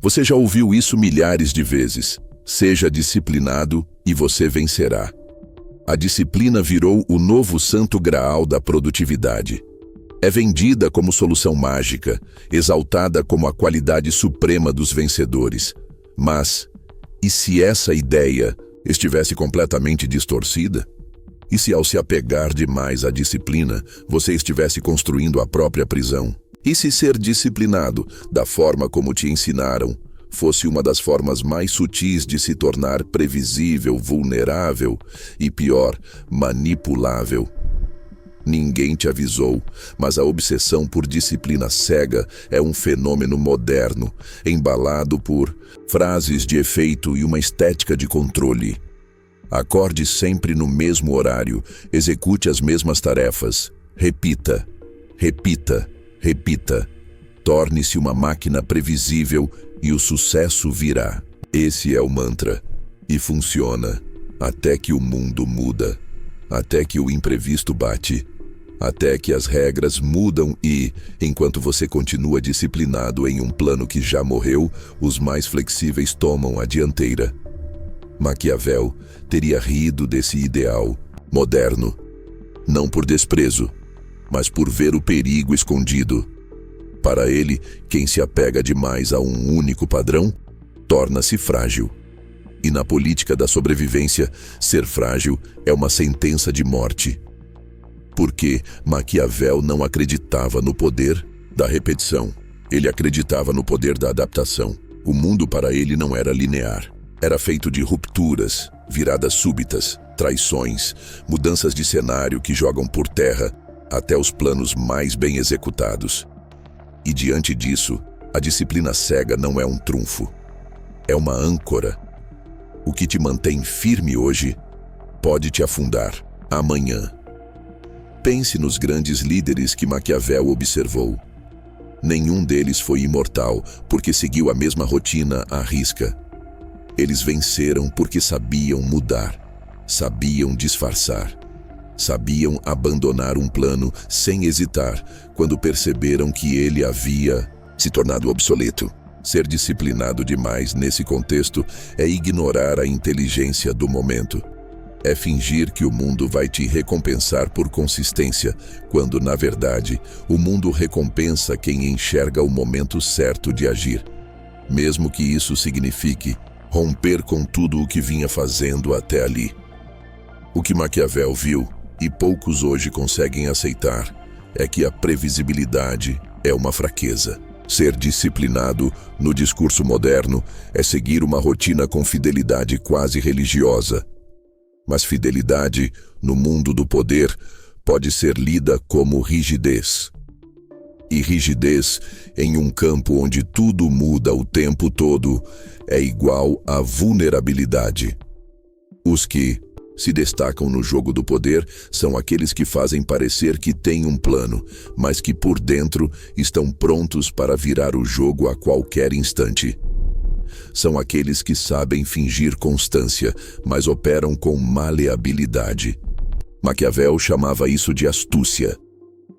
Você já ouviu isso milhares de vezes. Seja disciplinado e você vencerá. A disciplina virou o novo santo graal da produtividade. É vendida como solução mágica, exaltada como a qualidade suprema dos vencedores. Mas, e se essa ideia estivesse completamente distorcida? E se ao se apegar demais à disciplina, você estivesse construindo a própria prisão? E se ser disciplinado, da forma como te ensinaram, fosse uma das formas mais sutis de se tornar previsível, vulnerável e, pior, manipulável? Ninguém te avisou, mas a obsessão por disciplina cega é um fenômeno moderno, embalado por frases de efeito e uma estética de controle. Acorde sempre no mesmo horário, execute as mesmas tarefas. Repita, repita, repita. Torne-se uma máquina previsível e o sucesso virá. Esse é o mantra. E funciona até que o mundo muda, até que o imprevisto bate, até que as regras mudam e, enquanto você continua disciplinado em um plano que já morreu, os mais flexíveis tomam a dianteira. Maquiavel teria rido desse ideal moderno, não por desprezo, mas por ver o perigo escondido. Para ele, quem se apega demais a um único padrão, torna-se frágil. E na política da sobrevivência, ser frágil é uma sentença de morte. Porque Maquiavel não acreditava no poder da repetição. Ele acreditava no poder da adaptação. O mundo para ele não era linear. Era feito de rupturas, viradas súbitas, traições, mudanças de cenário que jogam por terra até os planos mais bem executados. E diante disso, a disciplina cega não é um trunfo. É uma âncora. O que te mantém firme hoje pode te afundar amanhã. Pense nos grandes líderes que Maquiavel observou. Nenhum deles foi imortal porque seguiu a mesma rotina à risca. Eles venceram porque sabiam mudar, sabiam disfarçar, sabiam abandonar um plano sem hesitar quando perceberam que ele havia se tornado obsoleto. Ser disciplinado demais nesse contexto é ignorar a inteligência do momento. É fingir que o mundo vai te recompensar por consistência, quando, na verdade, o mundo recompensa quem enxerga o momento certo de agir. Mesmo que isso signifique romper com tudo o que vinha fazendo até ali. O que Maquiavel viu, e poucos hoje conseguem aceitar, é que a previsibilidade é uma fraqueza. Ser disciplinado, no discurso moderno, é seguir uma rotina com fidelidade quase religiosa. Mas fidelidade, no mundo do poder, pode ser lida como rigidez. E rigidez, em um campo onde tudo muda o tempo todo, é igual a vulnerabilidade. Os que se destacam no jogo do poder são aqueles que fazem parecer que têm um plano, mas que por dentro estão prontos para virar o jogo a qualquer instante. São aqueles que sabem fingir constância, mas operam com maleabilidade. Maquiavel chamava isso de astúcia.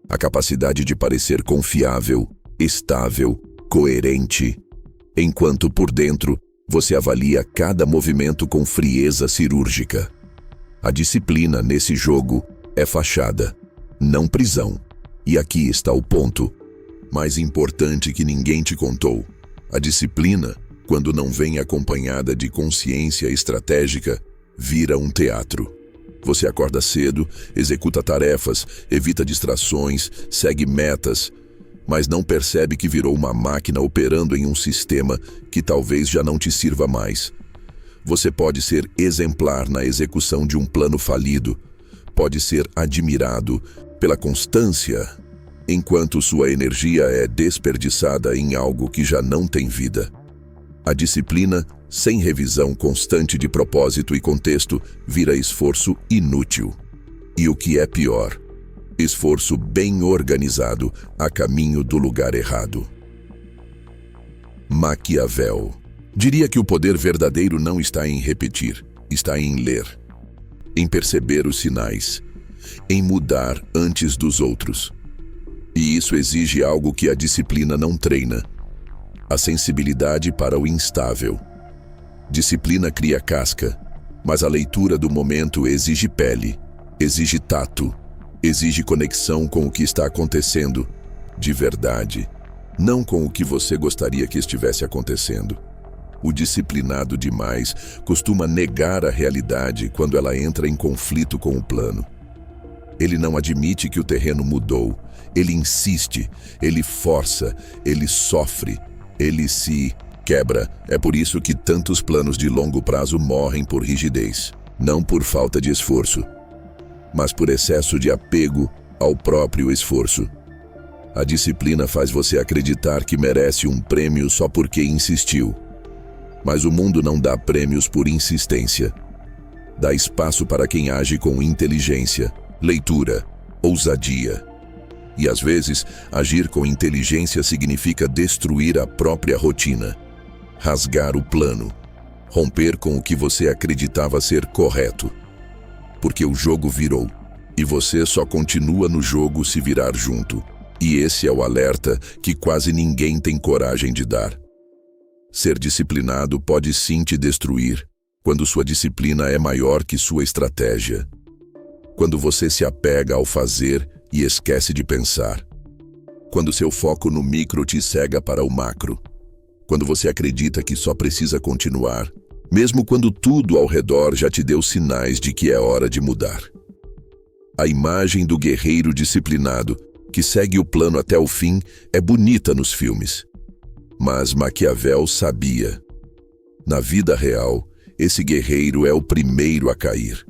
A capacidade de parecer confiável, estável, coerente, enquanto por dentro você avalia cada movimento com frieza cirúrgica. A disciplina nesse jogo é fachada, não prisão. E aqui está o ponto mais importante que ninguém te contou. A disciplina, quando não vem acompanhada de consciência estratégica, vira um teatro. Você acorda cedo, executa tarefas, evita distrações, segue metas, mas não percebe que virou uma máquina operando em um sistema que talvez já não te sirva mais. Você pode ser exemplar na execução de um plano falido, pode ser admirado pela constância, enquanto sua energia é desperdiçada em algo que já não tem vida. A disciplina, sem revisão constante de propósito e contexto, vira esforço inútil. E o que é pior, esforço bem organizado a caminho do lugar errado. Maquiavel diria que o poder verdadeiro não está em repetir, está em ler, em perceber os sinais, em mudar antes dos outros. E isso exige algo que a disciplina não treina: a sensibilidade para o instável. Disciplina cria casca, mas a leitura do momento exige pele, exige tato, exige conexão com o que está acontecendo, de verdade, não com o que você gostaria que estivesse acontecendo. O disciplinado demais costuma negar a realidade quando ela entra em conflito com o plano. Ele não admite que o terreno mudou, ele insiste, ele força, ele sofre, ele se quebra. É por isso que tantos planos de longo prazo morrem por rigidez, não por falta de esforço, mas por excesso de apego ao próprio esforço. A disciplina faz você acreditar que merece um prêmio só porque insistiu. Mas o mundo não dá prêmios por insistência. Dá espaço para quem age com inteligência, leitura, ousadia. E às vezes, agir com inteligência significa destruir a própria rotina, rasgar o plano, romper com o que você acreditava ser correto. Porque o jogo virou, e você só continua no jogo se virar junto. E esse é o alerta que quase ninguém tem coragem de dar. Ser disciplinado pode sim te destruir, quando sua disciplina é maior que sua estratégia. Quando você se apega ao fazer e esquece de pensar. Quando seu foco no micro te cega para o macro. Quando você acredita que só precisa continuar, mesmo quando tudo ao redor já te deu sinais de que é hora de mudar. A imagem do guerreiro disciplinado, que segue o plano até o fim, é bonita nos filmes. Mas Maquiavel sabia. Na vida real, esse guerreiro é o primeiro a cair.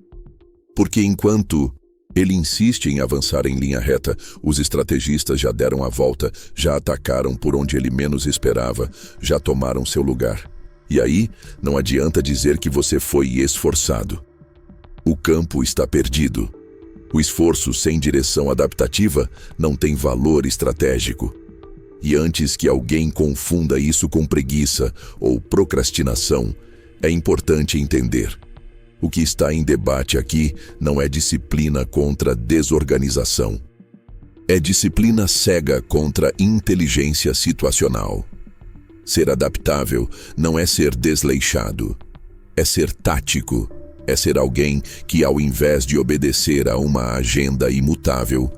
Porque enquanto ele insiste em avançar em linha reta, os estrategistas já deram a volta, já atacaram por onde ele menos esperava, já tomaram seu lugar. E aí, não adianta dizer que você foi esforçado. O campo está perdido. O esforço sem direção adaptativa não tem valor estratégico. E antes que alguém confunda isso com preguiça ou procrastinação, é importante entender. O que está em debate aqui não é disciplina contra desorganização. É disciplina cega contra inteligência situacional. Ser adaptável não é ser desleixado, é ser tático, é ser alguém que, ao invés de obedecer a uma agenda imutável,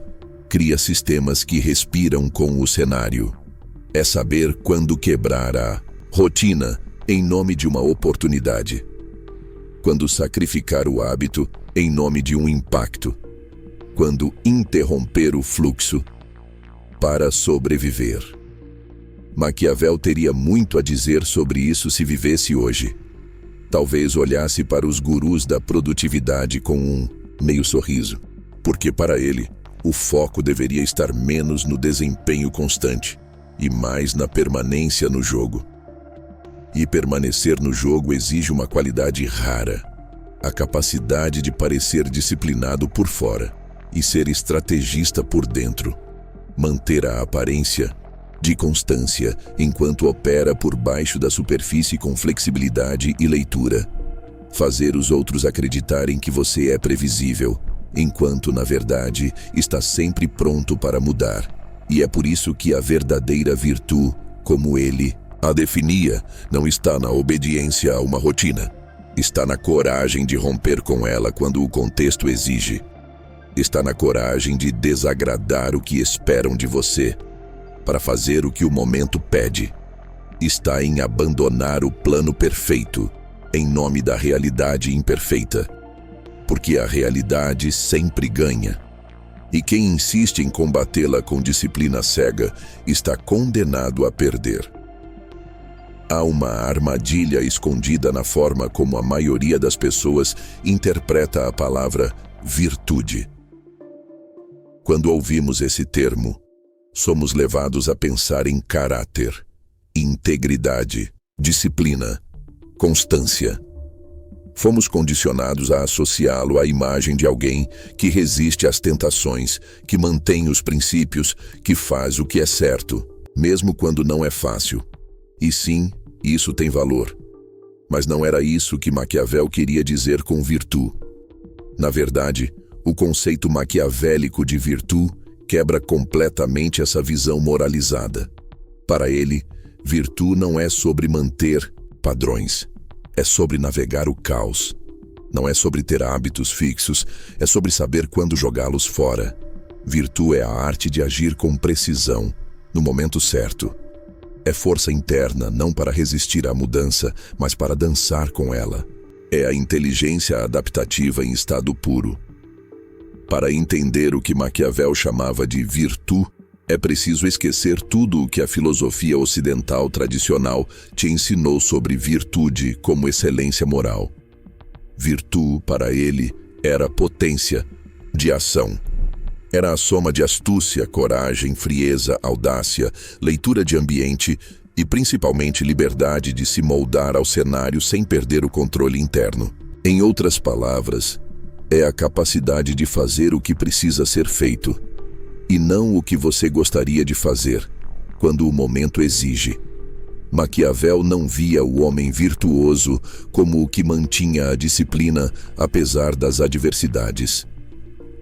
cria sistemas que respiram com o cenário. É saber quando quebrar a rotina em nome de uma oportunidade. Quando sacrificar o hábito em nome de um impacto. Quando interromper o fluxo para sobreviver. Maquiavel teria muito a dizer sobre isso se vivesse hoje. Talvez olhasse para os gurus da produtividade com um meio sorriso, porque para ele, o foco deveria estar menos no desempenho constante e mais na permanência no jogo. E permanecer no jogo exige uma qualidade rara, a capacidade de parecer disciplinado por fora e ser estrategista por dentro, manter a aparência de constância enquanto opera por baixo da superfície com flexibilidade e leitura. Fazer os outros acreditarem que você é previsível, enquanto, na verdade, está sempre pronto para mudar. E é por isso que a verdadeira virtude, como ele a definia, não está na obediência a uma rotina. Está na coragem de romper com ela quando o contexto exige. Está na coragem de desagradar o que esperam de você, para fazer o que o momento pede. Está em abandonar o plano perfeito, em nome da realidade imperfeita. Porque a realidade sempre ganha. E quem insiste em combatê-la com disciplina cega está condenado a perder. Há uma armadilha escondida na forma como a maioria das pessoas interpreta a palavra virtude. Quando ouvimos esse termo, somos levados a pensar em caráter, integridade, disciplina, constância. Fomos condicionados a associá-lo à imagem de alguém que resiste às tentações, que mantém os princípios, que faz o que é certo, mesmo quando não é fácil. E sim, isso tem valor. Mas não era isso que Maquiavel queria dizer com virtude. Na verdade, o conceito maquiavélico de virtude quebra completamente essa visão moralizada. Para ele, Virtude não é sobre manter padrões, é sobre navegar o caos. Não é sobre ter hábitos fixos, é sobre saber quando jogá-los fora. Virtude é a arte de agir com precisão, no momento certo. É força interna, não para resistir à mudança, mas para dançar com ela. É a inteligência adaptativa em estado puro. Para entender o que Maquiavel chamava de virtude, é preciso esquecer tudo o que a filosofia ocidental tradicional te ensinou sobre virtude como excelência moral. Virtude, para ele, era potência de ação. Era a soma de astúcia, coragem, frieza, audácia, leitura de ambiente e, principalmente, liberdade de se moldar ao cenário sem perder o controle interno. Em outras palavras, é a capacidade de fazer o que precisa ser feito, e não o que você gostaria de fazer, quando o momento exige. Maquiavel não via o homem virtuoso como o que mantinha a disciplina apesar das adversidades.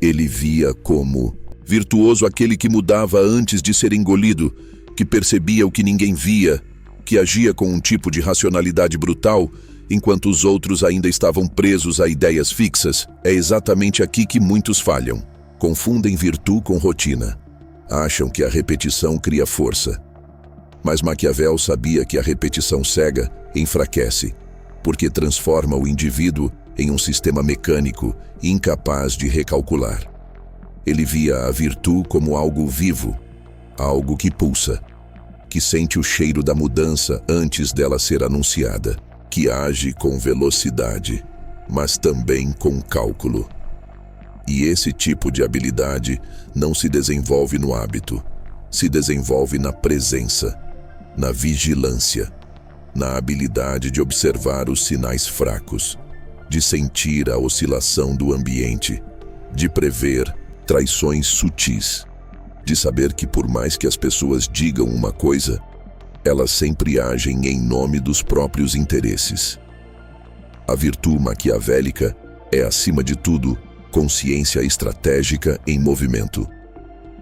Ele via como virtuoso aquele que mudava antes de ser engolido, que percebia o que ninguém via, que agia com um tipo de racionalidade brutal, enquanto os outros ainda estavam presos a ideias fixas. É exatamente aqui que muitos falham. Confundem virtude com rotina. Acham que a repetição cria força. Mas Maquiavel sabia que a repetição cega enfraquece, porque transforma o indivíduo em um sistema mecânico, incapaz de recalcular. Ele via a virtude como algo vivo, algo que pulsa, que sente o cheiro da mudança antes dela ser anunciada, que age com velocidade, mas também com cálculo. E esse tipo de habilidade não se desenvolve no hábito, se desenvolve na presença, na vigilância, na habilidade de observar os sinais fracos, de sentir a oscilação do ambiente, de prever traições sutis, de saber que por mais que as pessoas digam uma coisa, elas sempre agem em nome dos próprios interesses. A virtude maquiavélica é, acima de tudo, consciência estratégica em movimento.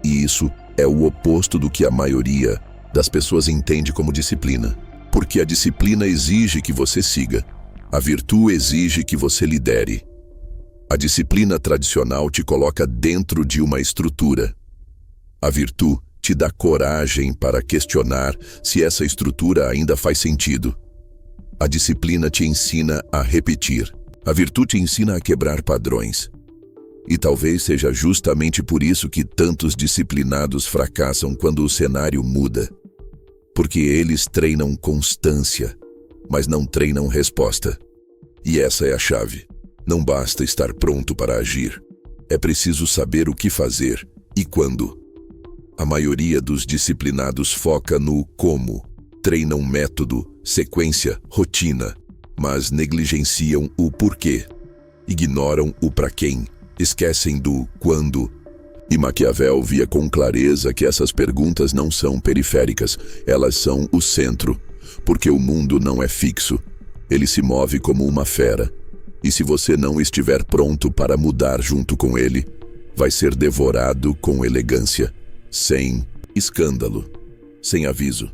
E isso é o oposto do que a maioria das pessoas entende como disciplina. Porque a disciplina exige que você siga. A virtude exige que você lidere. A disciplina tradicional te coloca dentro de uma estrutura. A virtude te dá coragem para questionar se essa estrutura ainda faz sentido. A disciplina te ensina a repetir. A virtude te ensina a quebrar padrões. E talvez seja justamente por isso que tantos disciplinados fracassam quando o cenário muda. Porque eles treinam constância, mas não treinam resposta. E essa é a chave. Não basta estar pronto para agir. É preciso saber o que fazer e quando. A maioria dos disciplinados foca no como. Treinam método, sequência, rotina, mas negligenciam o porquê. Ignoram o para quem. Esquecem do quando. E Maquiavel via com clareza que essas perguntas não são periféricas, elas são o centro, porque o mundo não é fixo, ele se move como uma fera, e se você não estiver pronto para mudar junto com ele, vai ser devorado com elegância, sem escândalo, sem aviso,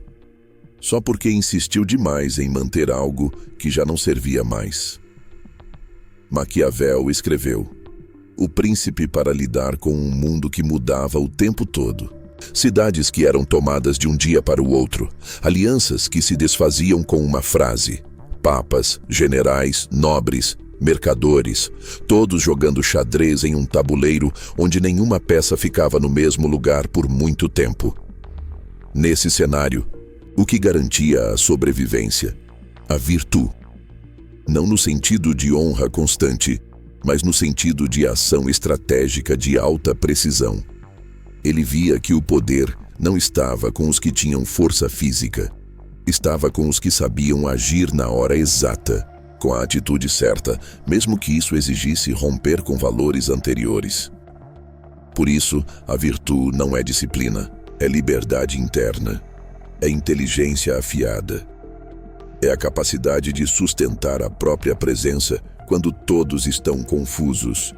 só porque insistiu demais em manter algo que já não servia mais. Maquiavel escreveu: o príncipe para lidar com um mundo que mudava o tempo todo. Cidades que eram tomadas de um dia para o outro. Alianças que se desfaziam com uma frase. Papas, generais, nobres, mercadores, todos jogando xadrez em um tabuleiro onde nenhuma peça ficava no mesmo lugar por muito tempo. Nesse cenário, o que garantia a sobrevivência? A virtude. Não no sentido de honra constante, mas no sentido de ação estratégica de alta precisão. Ele via que o poder não estava com os que tinham força física, estava com os que sabiam agir na hora exata, com a atitude certa, mesmo que isso exigisse romper com valores anteriores. Por isso, a virtude não é disciplina, é liberdade interna, é inteligência afiada, é a capacidade de sustentar a própria presença quando todos estão confusos.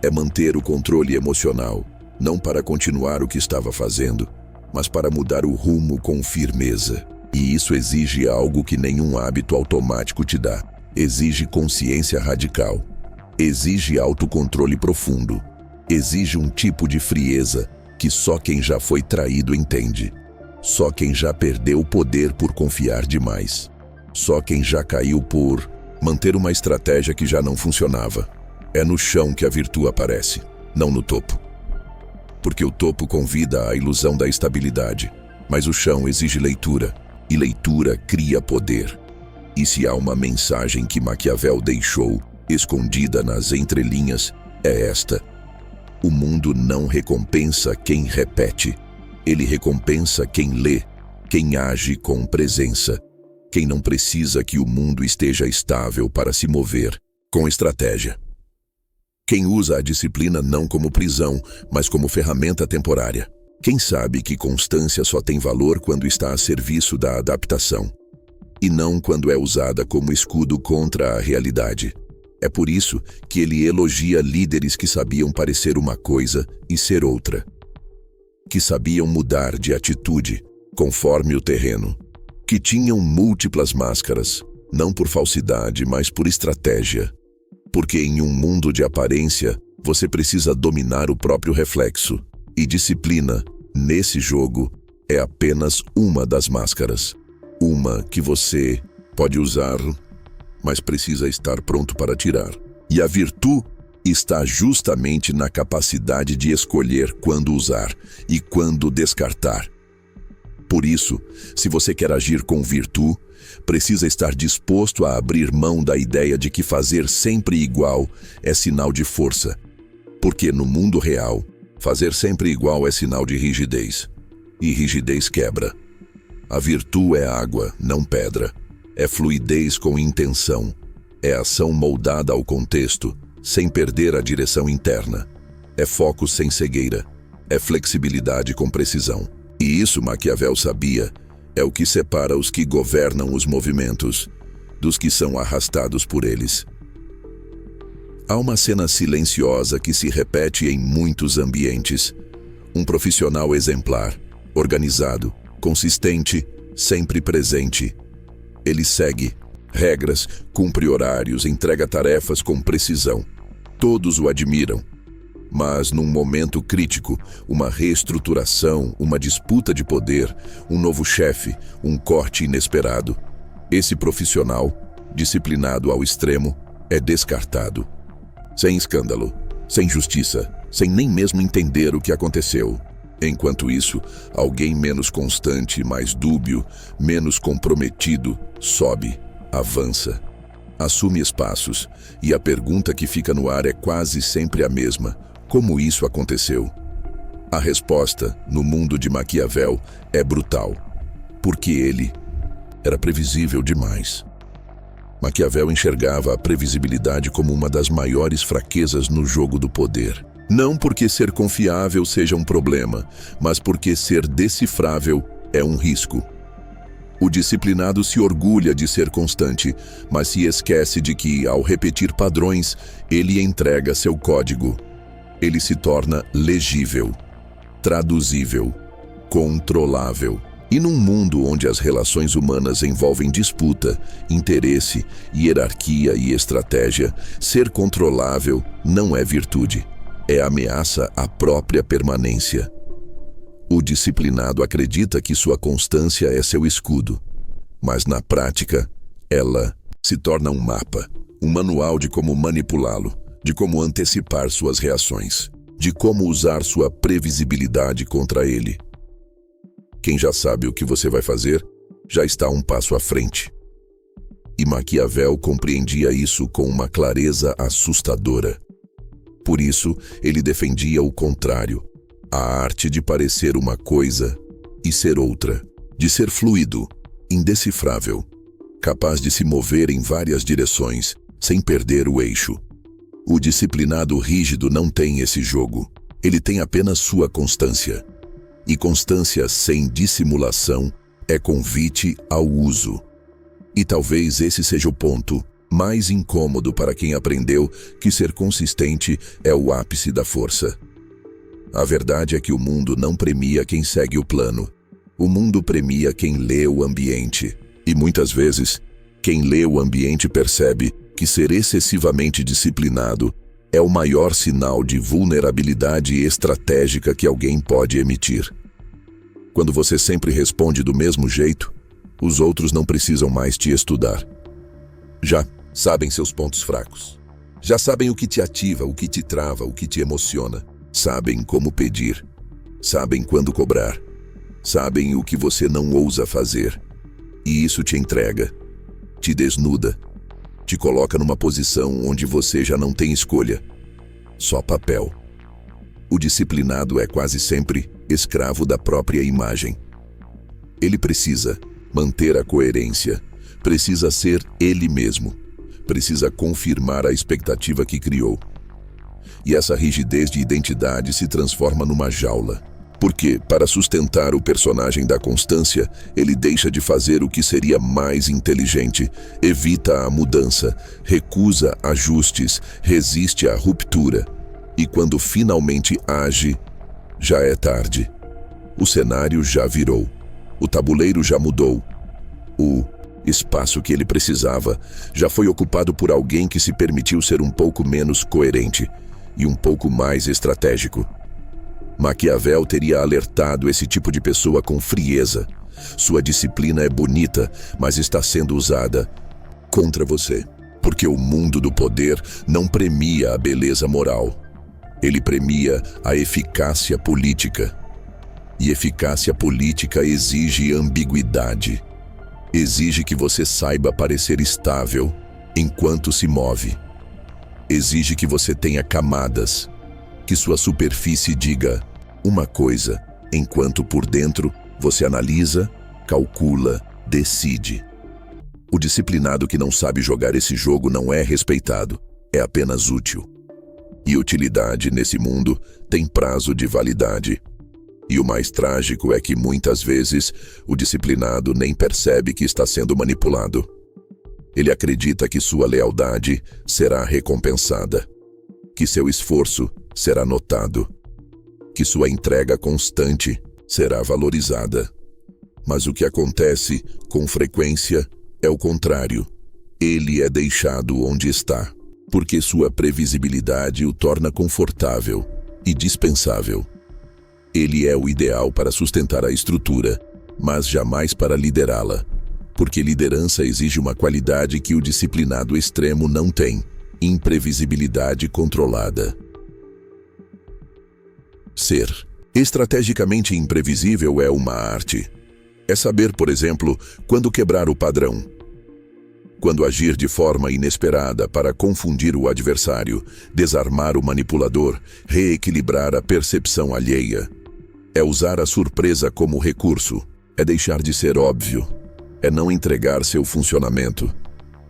É manter o controle emocional, não para continuar o que estava fazendo, mas para mudar o rumo com firmeza. E isso exige algo que nenhum hábito automático te dá. Exige consciência radical. Exige autocontrole profundo. Exige um tipo de frieza que só quem já foi traído entende. Só quem já perdeu o poder por confiar demais. Só quem já caiu por manter uma estratégia que já não funcionava. É no chão que a virtude aparece, não no topo. Porque o topo convida à ilusão da estabilidade, mas o chão exige leitura, e leitura cria poder. E se há uma mensagem que Maquiavel deixou, escondida nas entrelinhas, é esta: o mundo não recompensa quem repete, ele recompensa quem lê, quem age com presença, quem não precisa que o mundo esteja estável para se mover, com estratégia. Quem usa a disciplina não como prisão, mas como ferramenta temporária. Quem sabe que constância só tem valor quando está a serviço da adaptação, e não quando é usada como escudo contra a realidade. É por isso que ele elogia líderes que sabiam parecer uma coisa e ser outra. Que sabiam mudar de atitude, conforme o terreno. Que tinham múltiplas máscaras, não por falsidade, mas por estratégia. Porque em um mundo de aparência, você precisa dominar o próprio reflexo. E disciplina, nesse jogo, é apenas uma das máscaras. Uma que você pode usar, mas precisa estar pronto para tirar. E a virtude está justamente na capacidade de escolher quando usar e quando descartar. Por isso, se você quer agir com virtude, precisa estar disposto a abrir mão da ideia de que fazer sempre igual é sinal de força. Porque no mundo real, fazer sempre igual é sinal de rigidez. E rigidez quebra. A virtude é água, não pedra. É fluidez com intenção. É ação moldada ao contexto, sem perder a direção interna. É foco sem cegueira. É flexibilidade com precisão. E isso Maquiavel sabia, é o que separa os que governam os movimentos dos que são arrastados por eles. Há uma cena silenciosa que se repete em muitos ambientes. Um profissional exemplar, organizado, consistente, sempre presente. Ele segue regras, cumpre horários, entrega tarefas com precisão. Todos o admiram. Mas num momento crítico, uma reestruturação, uma disputa de poder, um novo chefe, um corte inesperado, esse profissional, disciplinado ao extremo, é descartado. Sem escândalo, sem justiça, sem nem mesmo entender o que aconteceu. Enquanto isso, alguém menos constante, mais dúbio, menos comprometido, sobe, avança, assume espaços, e a pergunta que fica no ar é quase sempre a mesma: como isso aconteceu? A resposta, no mundo de Maquiavel, é brutal. Porque ele era previsível demais. Maquiavel enxergava a previsibilidade como uma das maiores fraquezas no jogo do poder. Não porque ser confiável seja um problema, mas porque ser decifrável é um risco. O disciplinado se orgulha de ser constante, mas se esquece de que, ao repetir padrões, ele entrega seu código. Ele se torna legível, traduzível, controlável. E num mundo onde as relações humanas envolvem disputa, interesse, hierarquia e estratégia, ser controlável não é virtude, é ameaça à própria permanência. O disciplinado acredita que sua constância é seu escudo, mas na prática, ela se torna um mapa, um manual de como manipulá-lo, de como antecipar suas reações, de como usar sua previsibilidade contra ele. Quem já sabe o que você vai fazer, já está um passo à frente. E Maquiavel compreendia isso com uma clareza assustadora. Por isso, ele defendia o contrário, a arte de parecer uma coisa e ser outra, de ser fluido, indecifrável, capaz de se mover em várias direções, sem perder o eixo. O disciplinado rígido não tem esse jogo, ele tem apenas sua constância. E constância sem dissimulação é convite ao uso. E talvez esse seja o ponto mais incômodo para quem aprendeu que ser consistente é o ápice da força. A verdade é que o mundo não premia quem segue o plano. O mundo premia quem lê o ambiente. E muitas vezes, quem lê o ambiente percebe que ser excessivamente disciplinado é o maior sinal de vulnerabilidade estratégica que alguém pode emitir. Quando você sempre responde do mesmo jeito, os outros não precisam mais te estudar. Já sabem seus pontos fracos. Já sabem o que te ativa, o que te trava, o que te emociona. Sabem como pedir. Sabem quando cobrar. Sabem o que você não ousa fazer. E isso te entrega, te desnuda, te coloca numa posição onde você já não tem escolha. Só papel. O disciplinado é quase sempre escravo da própria imagem. Ele precisa manter a coerência, precisa ser ele mesmo, precisa confirmar a expectativa que criou. E essa rigidez de identidade se transforma numa jaula. Porque, para sustentar o personagem da constância, ele deixa de fazer o que seria mais inteligente, evita a mudança, recusa ajustes, resiste à ruptura. E quando finalmente age, já é tarde. O cenário já virou. O tabuleiro já mudou. O espaço que ele precisava já foi ocupado por alguém que se permitiu ser um pouco menos coerente e um pouco mais estratégico. Maquiavel teria alertado esse tipo de pessoa com frieza. Sua disciplina é bonita, mas está sendo usada contra você. Porque o mundo do poder não premia a beleza moral. Ele premia a eficácia política. E eficácia política exige ambiguidade. Exige que você saiba parecer estável enquanto se move. Exige que você tenha camadas, que sua superfície diga uma coisa, enquanto por dentro você analisa, calcula, decide. O disciplinado que não sabe jogar esse jogo não é respeitado, é apenas útil. E utilidade nesse mundo tem prazo de validade. E o mais trágico é que muitas vezes o disciplinado nem percebe que está sendo manipulado. Ele acredita que sua lealdade será recompensada, que seu esforço será notado, que sua entrega constante será valorizada. Mas o que acontece com frequência é o contrário. Ele é deixado onde está, porque sua previsibilidade o torna confortável e dispensável. Ele é o ideal para sustentar a estrutura, mas jamais para liderá-la, porque liderança exige uma qualidade que o disciplinado extremo não tem: imprevisibilidade controlada. Ser estrategicamente imprevisível é uma arte. É saber, por exemplo, quando quebrar o padrão, quando agir de forma inesperada para confundir o adversário, desarmar o manipulador, reequilibrar a percepção alheia. É usar a surpresa como recurso, é deixar de ser óbvio, é não entregar seu funcionamento.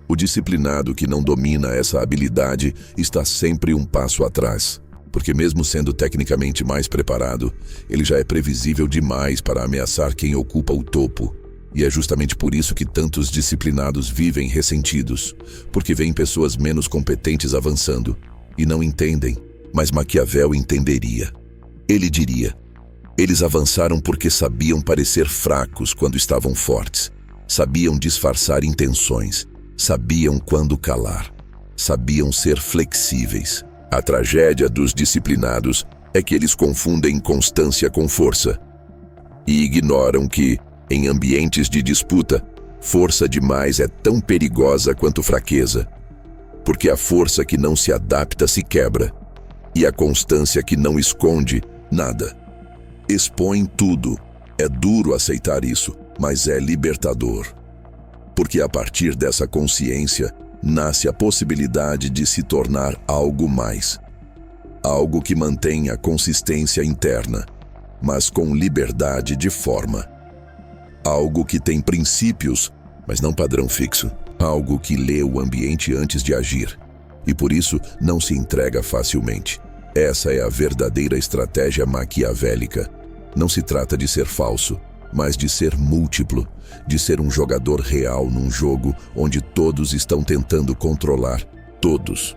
O disciplinado que não domina essa habilidade está sempre um passo atrás, porque mesmo sendo tecnicamente mais preparado, ele já é previsível demais para ameaçar quem ocupa o topo. E é justamente por isso que tantos disciplinados vivem ressentidos, porque veem pessoas menos competentes avançando e não entendem, mas Maquiavel entenderia. Ele diria: eles avançaram porque sabiam parecer fracos quando estavam fortes, sabiam disfarçar intenções, sabiam quando calar, sabiam ser flexíveis. A tragédia dos disciplinados é que eles confundem constância com força e ignoram que, em ambientes de disputa, força demais é tão perigosa quanto fraqueza, porque a força que não se adapta se quebra, e a constância que não esconde nada expõe tudo. É duro aceitar isso, mas é libertador, porque a partir dessa consciência nasce a possibilidade de se tornar algo mais, algo que mantém a consistência interna, mas com liberdade de forma. Algo que tem princípios, mas não padrão fixo. Algo que lê o ambiente antes de agir, e por isso não se entrega facilmente. Essa é a verdadeira estratégia maquiavélica. Não se trata de ser falso, mas de ser múltiplo, de ser um jogador real num jogo onde todos estão tentando controlar todos.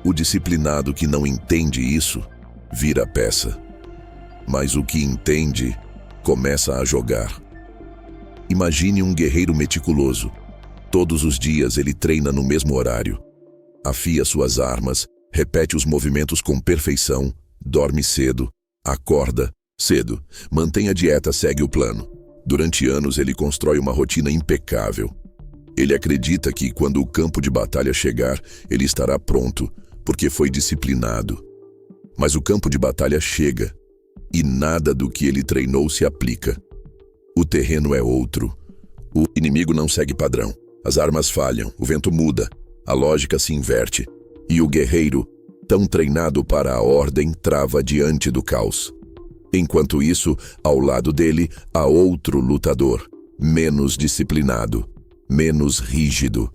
O disciplinado que não entende isso, vira peça. Mas o que entende, Começa a jogar. Imagine um guerreiro meticuloso. Todos os dias ele treina no mesmo horário. Afia suas armas, repete os movimentos com perfeição, dorme cedo, acorda cedo, mantém a dieta, segue o plano. Durante anos ele constrói uma rotina impecável. Ele acredita que quando o campo de batalha chegar, ele estará pronto, porque foi disciplinado. Mas o campo de batalha chega, e nada do que ele treinou se aplica. O terreno é outro. O inimigo não segue padrão. As armas falham, o vento muda, a lógica se inverte. E o guerreiro, tão treinado para a ordem, trava diante do caos. Enquanto isso, ao lado dele, há outro lutador, menos disciplinado, menos rígido,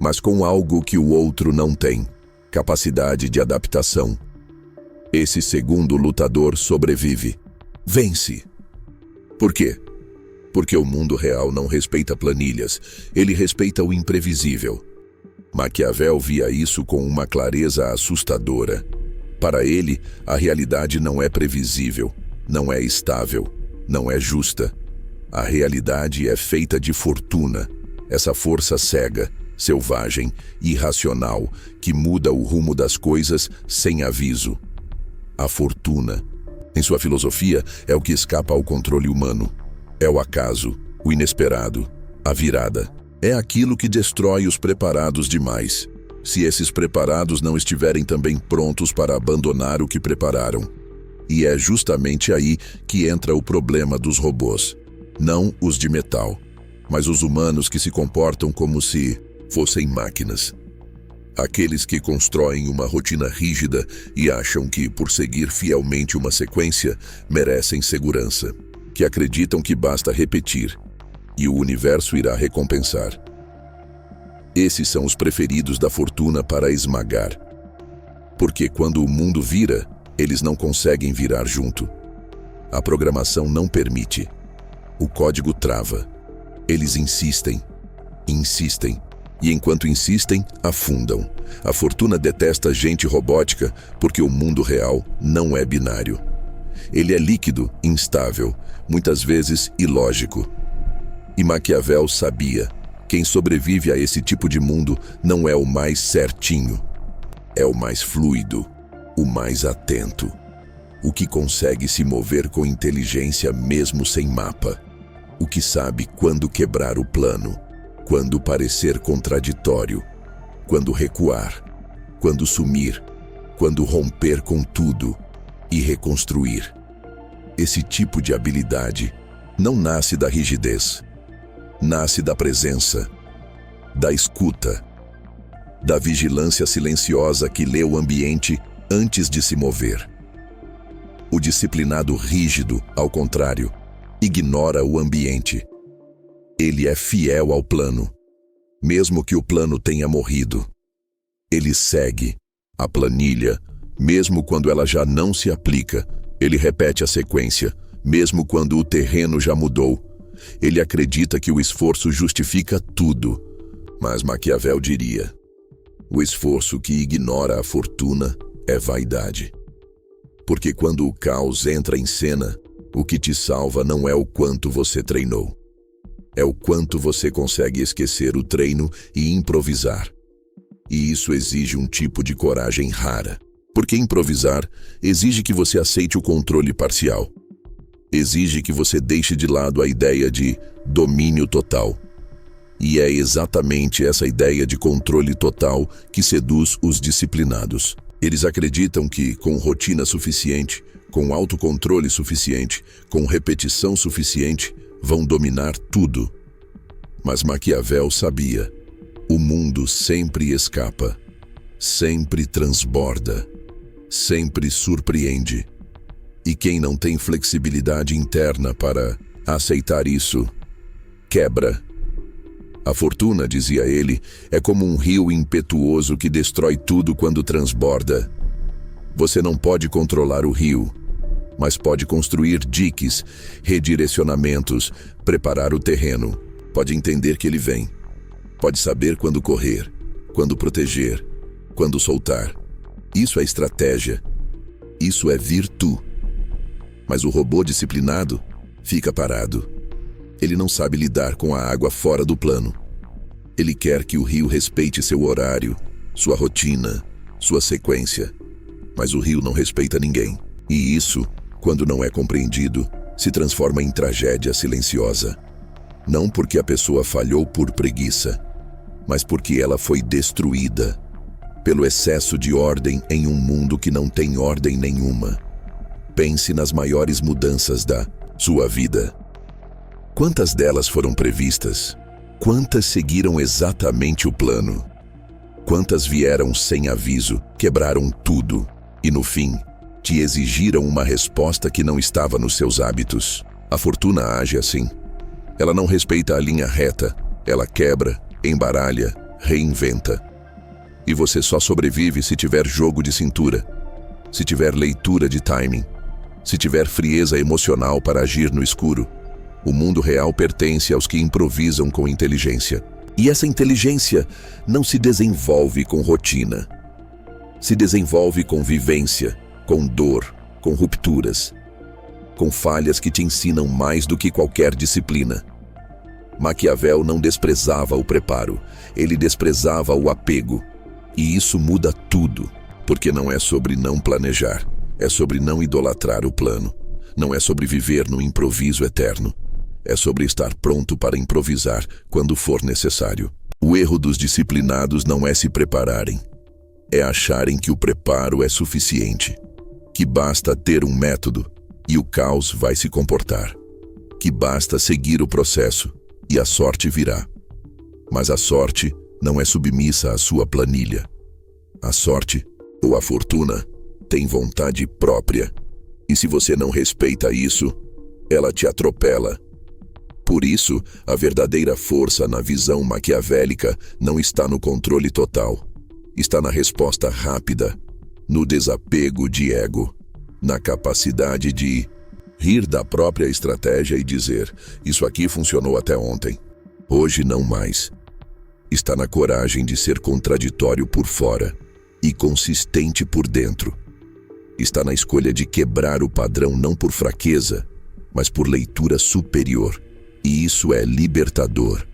mas com algo que o outro não tem: capacidade de adaptação. Esse segundo lutador sobrevive, vence. Por quê? Porque o mundo real não respeita planilhas, ele respeita o imprevisível. Maquiavel via isso com uma clareza assustadora. Para ele, a realidade não é previsível, não é estável, não é justa. A realidade é feita de fortuna, essa força cega, selvagem, irracional, que muda o rumo das coisas sem aviso. A fortuna, em sua filosofia, é o que escapa ao controle humano. É o acaso, o inesperado, a virada. É aquilo que destrói os preparados demais, se esses preparados não estiverem também prontos para abandonar o que prepararam. E é justamente aí que entra o problema dos robôs. Não os de metal, mas os humanos que se comportam como se fossem máquinas. Aqueles que constroem uma rotina rígida e acham que, por seguir fielmente uma sequência, merecem segurança. Que acreditam que basta repetir, e o universo irá recompensar. Esses são os preferidos da fortuna para esmagar. Porque quando o mundo vira, eles não conseguem virar junto. A programação não permite. O código trava. Eles insistem, e enquanto insistem, afundam. A fortuna detesta gente robótica porque o mundo real não é binário. Ele é líquido, instável, muitas vezes ilógico. E Maquiavel sabia: quem sobrevive a esse tipo de mundo não é o mais certinho, é o mais fluido, o mais atento, o que consegue se mover com inteligência mesmo sem mapa, o que sabe quando quebrar o plano, quando parecer contraditório, quando recuar, quando sumir, quando romper com tudo e reconstruir. Esse tipo de habilidade não nasce da rigidez, nasce da presença, da escuta, da vigilância silenciosa que lê o ambiente antes de se mover. O disciplinado rígido, ao contrário, ignora o ambiente. Ele é fiel ao plano, mesmo que o plano tenha morrido. Ele segue a planilha, mesmo quando ela já não se aplica. Ele repete a sequência, mesmo quando o terreno já mudou. Ele acredita que o esforço justifica tudo, mas Maquiavel diria: o esforço que ignora a fortuna é vaidade. Porque quando o caos entra em cena, o que te salva não é o quanto você treinou. É o quanto você consegue esquecer o treino e improvisar. E isso exige um tipo de coragem rara. Porque improvisar exige que você aceite o controle parcial. Exige que você deixe de lado a ideia de domínio total. E é exatamente essa ideia de controle total que seduz os disciplinados. Eles acreditam que, com rotina suficiente, com autocontrole suficiente, com repetição suficiente, vão dominar tudo. Mas Maquiavel sabia: o mundo sempre escapa, sempre transborda, sempre surpreende. E quem não tem flexibilidade interna para aceitar isso, quebra. A fortuna, dizia ele, é como um rio impetuoso que destrói tudo quando transborda. Você não pode controlar o rio, mas pode construir diques, redirecionamentos, preparar o terreno. Pode entender que ele vem. Pode saber quando correr, quando proteger, quando soltar. Isso é estratégia. Isso é virtude. Mas o robô disciplinado, fica parado. Ele não sabe lidar com a água fora do plano. Ele quer que o rio respeite seu horário, sua rotina, sua sequência. Mas o rio não respeita ninguém. E isso, quando não é compreendido, se transforma em tragédia silenciosa. Não porque a pessoa falhou por preguiça, mas porque ela foi destruída pelo excesso de ordem em um mundo que não tem ordem nenhuma. Pense nas maiores mudanças da sua vida. Quantas delas foram previstas? Quantas seguiram exatamente o plano? Quantas vieram sem aviso, quebraram tudo e, no fim, te exigiram uma resposta que não estava nos seus hábitos? A fortuna age assim. Ela não respeita a linha reta. Ela quebra, embaralha, reinventa. E você só sobrevive se tiver jogo de cintura, se tiver leitura de timing, se tiver frieza emocional para agir no escuro. O mundo real pertence aos que improvisam com inteligência. E essa inteligência não se desenvolve com rotina. Se desenvolve com vivência, com dor, com rupturas, com falhas que te ensinam mais do que qualquer disciplina. Maquiavel não desprezava o preparo, ele desprezava o apego. E isso muda tudo, porque não é sobre não planejar, é sobre não idolatrar o plano. Não é sobre viver no improviso eterno. É sobre estar pronto para improvisar quando for necessário. O erro dos disciplinados não é se prepararem. É acharem que o preparo é suficiente. Que basta ter um método e o caos vai se comportar. Que basta seguir o processo e a sorte virá. Mas a sorte não é submissa à sua planilha. A sorte, ou a fortuna, tem vontade própria. E se você não respeita isso, ela te atropela. Por isso, a verdadeira força na visão maquiavélica não está no controle total. Está na resposta rápida, no desapego de ego, na capacidade de rir da própria estratégia e dizer: isso aqui funcionou até ontem, hoje não mais. Está na coragem de ser contraditório por fora e consistente por dentro. Está na escolha de quebrar o padrão não por fraqueza, mas por leitura superior. E isso é libertador,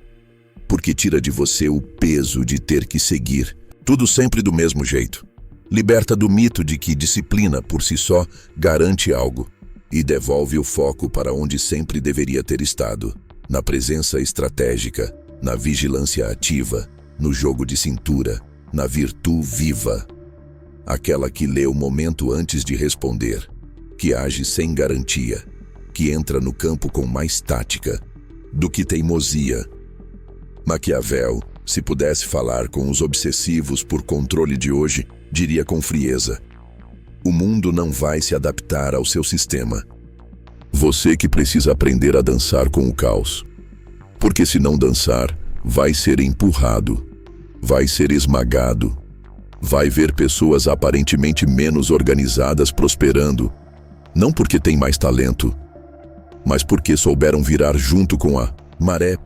porque tira de você o peso de ter que seguir tudo sempre do mesmo jeito. Liberta do mito de que disciplina por si só garante algo e devolve o foco para onde sempre deveria ter estado, na presença estratégica, na vigilância ativa, no jogo de cintura, na virtude viva. Aquela que lê o momento antes de responder, que age sem garantia, que entra no campo com mais tática do que teimosia. Maquiavel, se pudesse falar com os obsessivos por controle de hoje, diria com frieza: o mundo não vai se adaptar ao seu sistema. Você que precisa aprender a dançar com o caos. Porque se não dançar, vai ser empurrado, vai ser esmagado, vai ver pessoas aparentemente menos organizadas prosperando, não porque têm mais talento, mas porque souberam virar junto com a maré.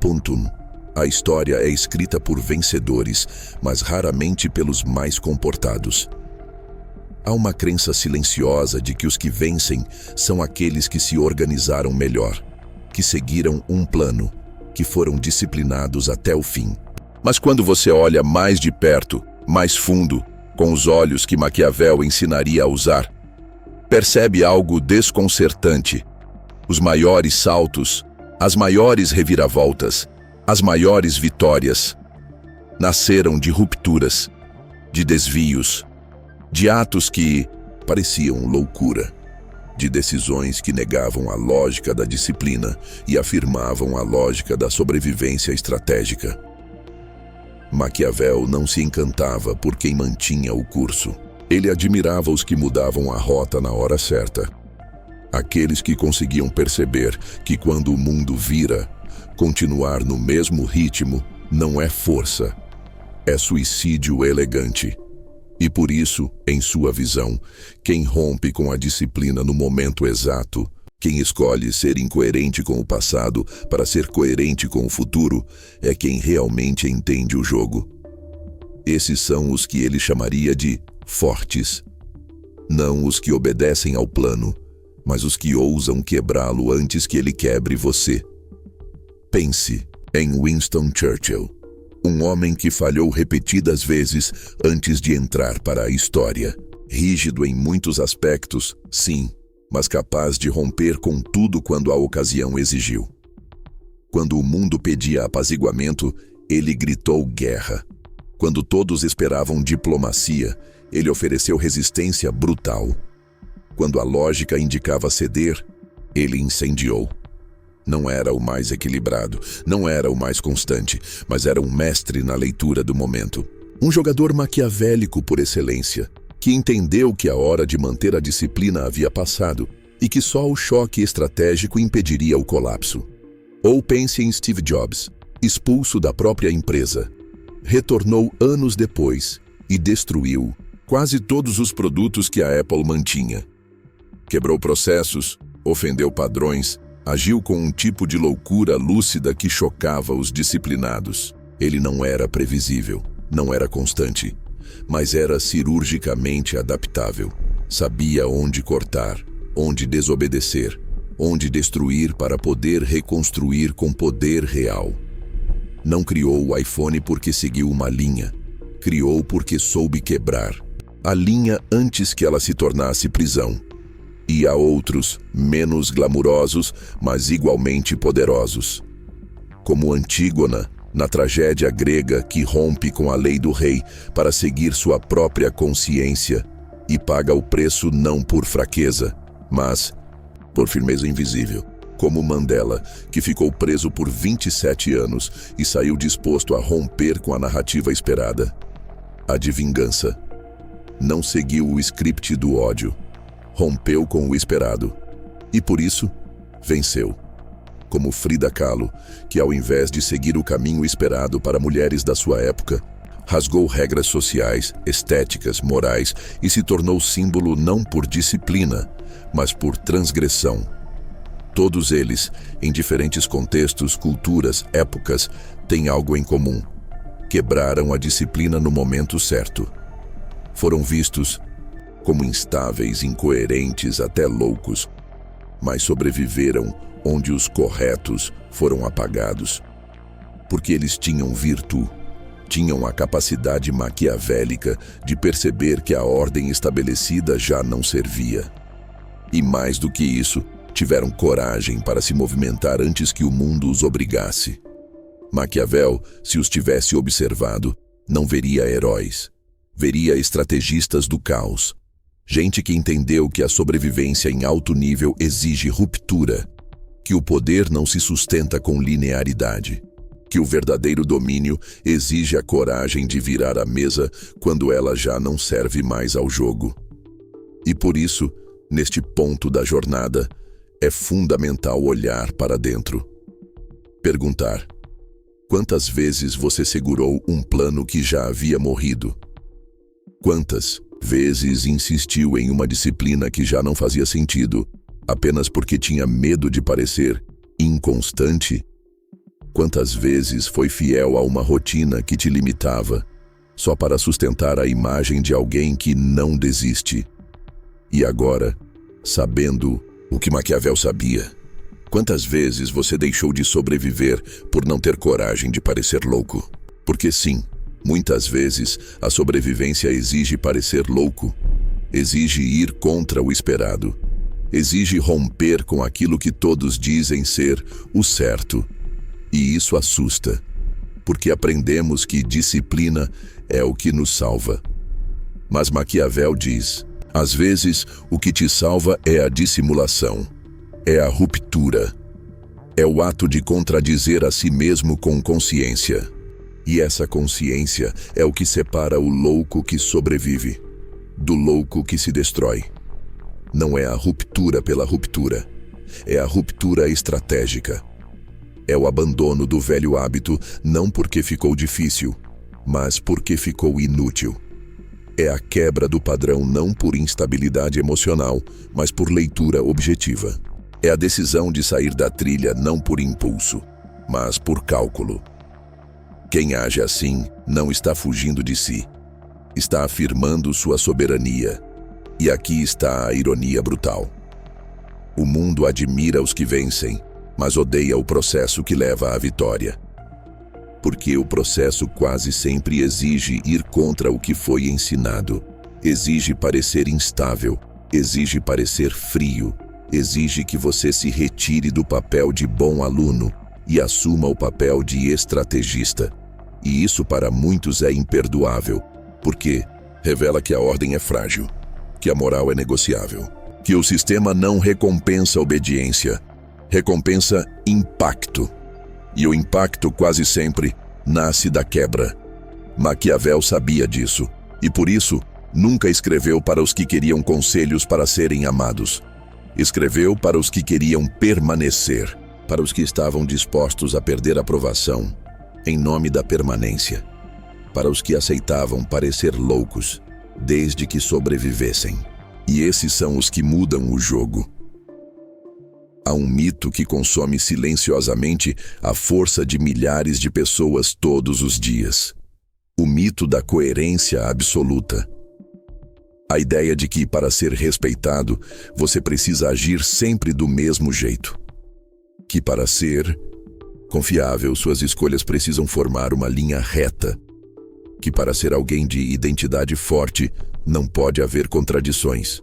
A história é escrita por vencedores, mas raramente pelos mais comportados. Há uma crença silenciosa de que os que vencem são aqueles que se organizaram melhor, que seguiram um plano, que foram disciplinados até o fim. Mas quando você olha mais de perto, mais fundo, com os olhos que Maquiavel ensinaria a usar, percebe algo desconcertante. Os maiores saltos, as maiores reviravoltas, as maiores vitórias nasceram de rupturas, de desvios, de atos que pareciam loucura, de decisões que negavam a lógica da disciplina e afirmavam a lógica da sobrevivência estratégica. Maquiavel não se encantava por quem mantinha o curso. Ele admirava os que mudavam a rota na hora certa. Aqueles que conseguiam perceber que quando o mundo vira, continuar no mesmo ritmo não é força, é suicídio elegante. E por isso, em sua visão, quem rompe com a disciplina no momento exato, quem escolhe ser incoerente com o passado para ser coerente com o futuro, é quem realmente entende o jogo. Esses são os que ele chamaria de fortes. Não os que obedecem ao plano, mas os que ousam quebrá-lo antes que ele quebre você. Pense em Winston Churchill, um homem que falhou repetidas vezes antes de entrar para a história. Rígido em muitos aspectos, sim, mas capaz de romper com tudo quando a ocasião exigiu. Quando o mundo pedia apaziguamento, ele gritou guerra. Quando todos esperavam diplomacia, ele ofereceu resistência brutal. Quando a lógica indicava ceder, ele incendiou. Não era o mais equilibrado, não era o mais constante, mas era um mestre na leitura do momento. Um jogador maquiavélico por excelência, que entendeu que a hora de manter a disciplina havia passado e que só o choque estratégico impediria o colapso. Ou pense em Steve Jobs, expulso da própria empresa. Retornou anos depois e destruiu quase todos os produtos que a Apple mantinha. Quebrou processos, ofendeu padrões, agiu com um tipo de loucura lúcida que chocava os disciplinados. Ele não era previsível, não era constante, mas era cirurgicamente adaptável. Sabia onde cortar, onde desobedecer, onde destruir para poder reconstruir com poder real. Não criou o iPhone porque seguiu uma linha. Criou porque soube quebrar a linha antes que ela se tornasse prisão. E há outros, menos glamurosos, mas igualmente poderosos. Como Antígona, na tragédia grega que rompe com a lei do rei para seguir sua própria consciência e paga o preço não por fraqueza, mas por firmeza invisível. Como Mandela, que ficou preso por 27 anos e saiu disposto a romper com a narrativa esperada. A de vingança. Não seguiu o script do ódio. Rompeu com o esperado. E por isso, venceu. Como Frida Kahlo, que ao invés de seguir o caminho esperado para mulheres da sua época, rasgou regras sociais, estéticas, morais e se tornou símbolo não por disciplina, mas por transgressão. Todos eles, em diferentes contextos, culturas, épocas, têm algo em comum. Quebraram a disciplina no momento certo. Foram vistos como instáveis, incoerentes, até loucos, mas sobreviveram onde os corretos foram apagados. Porque eles tinham virtude, tinham a capacidade maquiavélica de perceber que a ordem estabelecida já não servia. E mais do que isso, tiveram coragem para se movimentar antes que o mundo os obrigasse. Maquiavel, se os tivesse observado, não veria heróis. Veria estrategistas do caos. Gente que entendeu que a sobrevivência em alto nível exige ruptura, que o poder não se sustenta com linearidade, que o verdadeiro domínio exige a coragem de virar a mesa quando ela já não serve mais ao jogo. E por isso, neste ponto da jornada, é fundamental olhar para dentro. Perguntar: quantas vezes você segurou um plano que já havia morrido? Quantas vezes insistiu em uma disciplina que já não fazia sentido, apenas porque tinha medo de parecer inconstante? Quantas vezes foi fiel a uma rotina que te limitava, só para sustentar a imagem de alguém que não desiste? E agora, sabendo o que Maquiavel sabia, quantas vezes você deixou de sobreviver por não ter coragem de parecer louco? Porque sim, muitas vezes a sobrevivência exige parecer louco, exige ir contra o esperado, exige romper com aquilo que todos dizem ser o certo. E isso assusta, porque aprendemos que disciplina é o que nos salva. Mas Maquiavel diz: às vezes, o que te salva é a dissimulação, é a ruptura, é o ato de contradizer a si mesmo com consciência. E essa consciência é o que separa o louco que sobrevive do louco que se destrói. Não é a ruptura pela ruptura, é a ruptura estratégica. É o abandono do velho hábito não porque ficou difícil, mas porque ficou inútil. É a quebra do padrão não por instabilidade emocional, mas por leitura objetiva. É a decisão de sair da trilha não por impulso, mas por cálculo. Quem age assim não está fugindo de si, está afirmando sua soberania. E aqui está a ironia brutal. O mundo admira os que vencem, mas odeia o processo que leva à vitória. Porque o processo quase sempre exige ir contra o que foi ensinado. Exige parecer instável, exige parecer frio, exige que você se retire do papel de bom aluno e assuma o papel de estrategista. E isso para muitos é imperdoável, porque revela que a ordem é frágil, que a moral é negociável, que o sistema não recompensa obediência, recompensa impacto. E o impacto quase sempre nasce da quebra. Maquiavel sabia disso, e por isso nunca escreveu para os que queriam conselhos para serem amados. Escreveu para os que queriam permanecer, para os que estavam dispostos a perder a aprovação em nome da permanência, para os que aceitavam parecer loucos, desde que sobrevivessem. E esses são os que mudam o jogo. Há um mito que consome silenciosamente a força de milhares de pessoas todos os dias. O mito da coerência absoluta. A ideia de que, para ser respeitado, você precisa agir sempre do mesmo jeito. Que para ser confiável, suas escolhas precisam formar uma linha reta. Que para ser alguém de identidade forte, não pode haver contradições.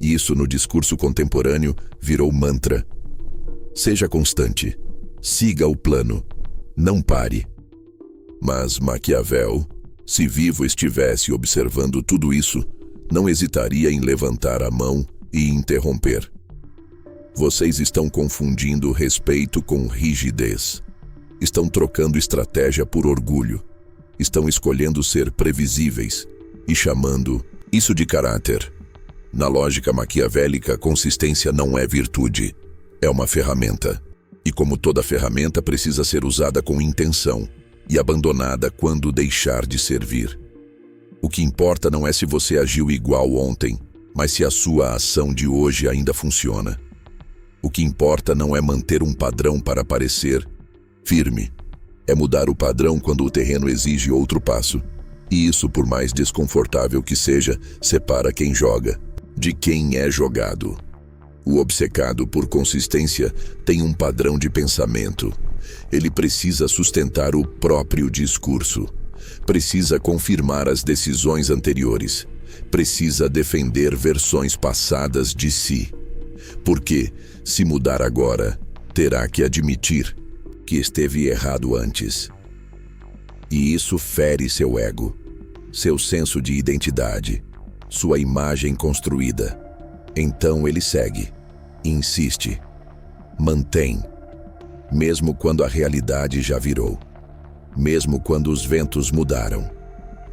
Isso no discurso contemporâneo virou mantra. Seja constante, siga o plano, não pare. Mas Maquiavel, se vivo estivesse observando tudo isso, não hesitaria em levantar a mão e interromper. Vocês estão confundindo respeito com rigidez. Estão trocando estratégia por orgulho. Estão escolhendo ser previsíveis e chamando isso de caráter. Na lógica maquiavélica, consistência não é virtude, é uma ferramenta. E como toda ferramenta, precisa ser usada com intenção e abandonada quando deixar de servir. O que importa não é se você agiu igual ontem, mas se a sua ação de hoje ainda funciona. O que importa não é manter um padrão para parecer firme. É mudar o padrão quando o terreno exige outro passo. E isso, por mais desconfortável que seja, separa quem joga de quem é jogado. O obcecado por consistência tem um padrão de pensamento. Ele precisa sustentar o próprio discurso. Precisa confirmar as decisões anteriores. Precisa defender versões passadas de si. Porque, se mudar agora, terá que admitir que esteve errado antes. E isso fere seu ego, seu senso de identidade, sua imagem construída. Então ele segue, insiste, mantém, mesmo quando a realidade já virou, mesmo quando os ventos mudaram,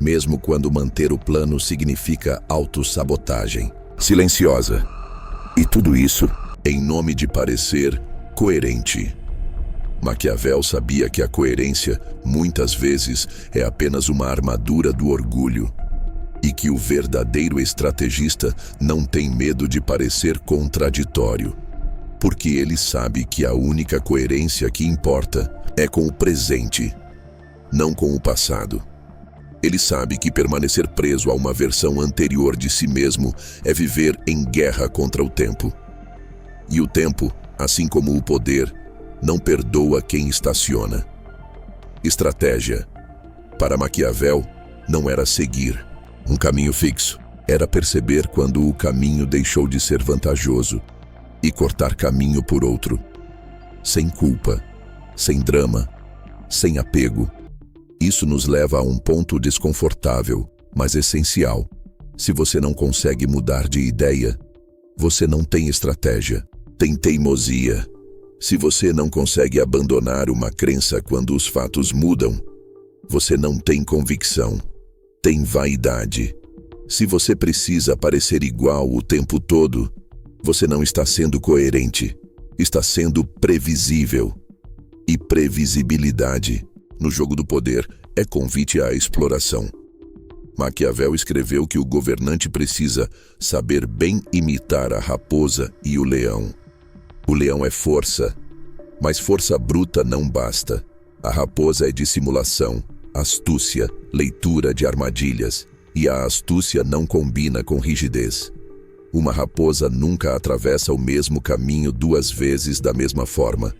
mesmo quando manter o plano significa autossabotagem silenciosa. E tudo isso em nome de parecer coerente. Maquiavel sabia que a coerência, muitas vezes, é apenas uma armadura do orgulho, e que o verdadeiro estrategista não tem medo de parecer contraditório, porque ele sabe que a única coerência que importa é com o presente, não com o passado. Ele sabe que permanecer preso a uma versão anterior de si mesmo é viver em guerra contra o tempo. E o tempo, assim como o poder, não perdoa quem estaciona. Estratégia, para Maquiavel, não era seguir um caminho fixo. Era perceber quando o caminho deixou de ser vantajoso e cortar caminho por outro. Sem culpa, sem drama, sem apego. Isso nos leva a um ponto desconfortável, mas essencial. Se você não consegue mudar de ideia, você não tem estratégia, tem teimosia. Se você não consegue abandonar uma crença quando os fatos mudam, você não tem convicção, tem vaidade. Se você precisa parecer igual o tempo todo, você não está sendo coerente, está sendo previsível. E previsibilidade, no jogo do poder, é convite à exploração. Maquiavel escreveu que o governante precisa saber bem imitar a raposa e o leão. O leão é força, mas força bruta não basta. A raposa é dissimulação, astúcia, leitura de armadilhas, e a astúcia não combina com rigidez. Uma raposa nunca atravessa o mesmo caminho duas vezes da mesma forma.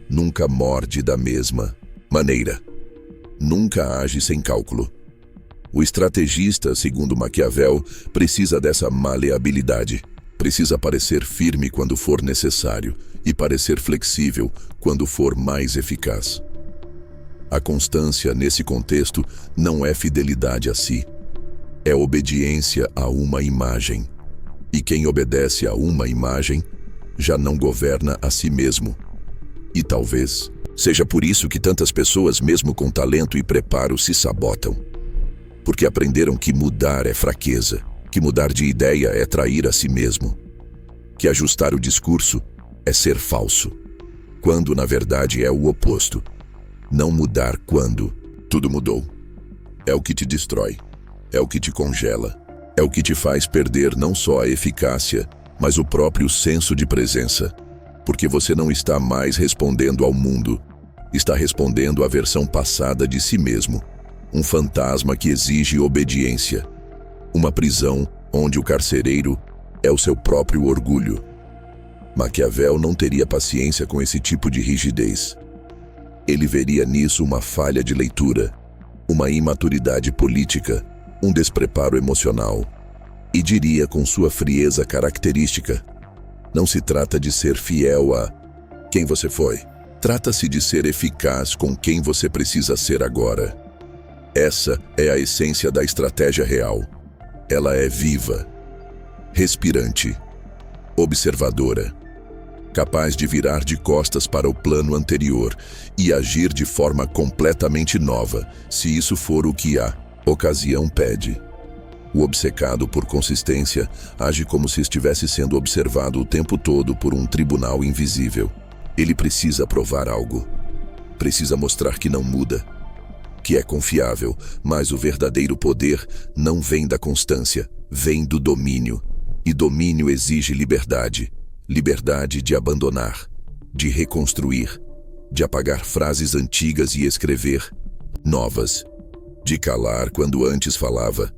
Nunca morde da mesma maneira. Nunca age sem cálculo. O estrategista, segundo Maquiavel, precisa dessa maleabilidade. Precisa parecer firme quando for necessário e parecer flexível quando for mais eficaz. A constância, nesse contexto, não é fidelidade a si. É obediência a uma imagem. E quem obedece a uma imagem já não governa a si mesmo. E talvez seja por isso que tantas pessoas, mesmo com talento e preparo, se sabotam. Porque aprenderam que mudar é fraqueza, que mudar de ideia é trair a si mesmo, que ajustar o discurso é ser falso, quando na verdade é o oposto. Não mudar quando tudo mudou. É o que te destrói, é o que te congela, é o que te faz perder não só a eficácia, mas o próprio senso de presença. Porque você não está mais respondendo ao mundo, está respondendo à versão passada de si mesmo. Um fantasma que exige obediência. Uma prisão onde o carcereiro é o seu próprio orgulho. Maquiavel não teria paciência com esse tipo de rigidez. Ele veria nisso uma falha de leitura, uma imaturidade política, um despreparo emocional. E diria com sua frieza característica: não se trata de ser fiel a quem você foi. Trata-se de ser eficaz com quem você precisa ser agora. Essa é a essência da estratégia real. Ela é viva, respirante, observadora, capaz de virar de costas para o plano anterior e agir de forma completamente nova, se isso for o que a ocasião pede. O obcecado por consistência age como se estivesse sendo observado o tempo todo por um tribunal invisível. Ele precisa provar algo. Precisa mostrar que não muda, que é confiável, mas o verdadeiro poder não vem da constância, vem do domínio. E domínio exige liberdade. Liberdade de abandonar, de reconstruir, de apagar frases antigas e escrever novas, de calar quando antes falava,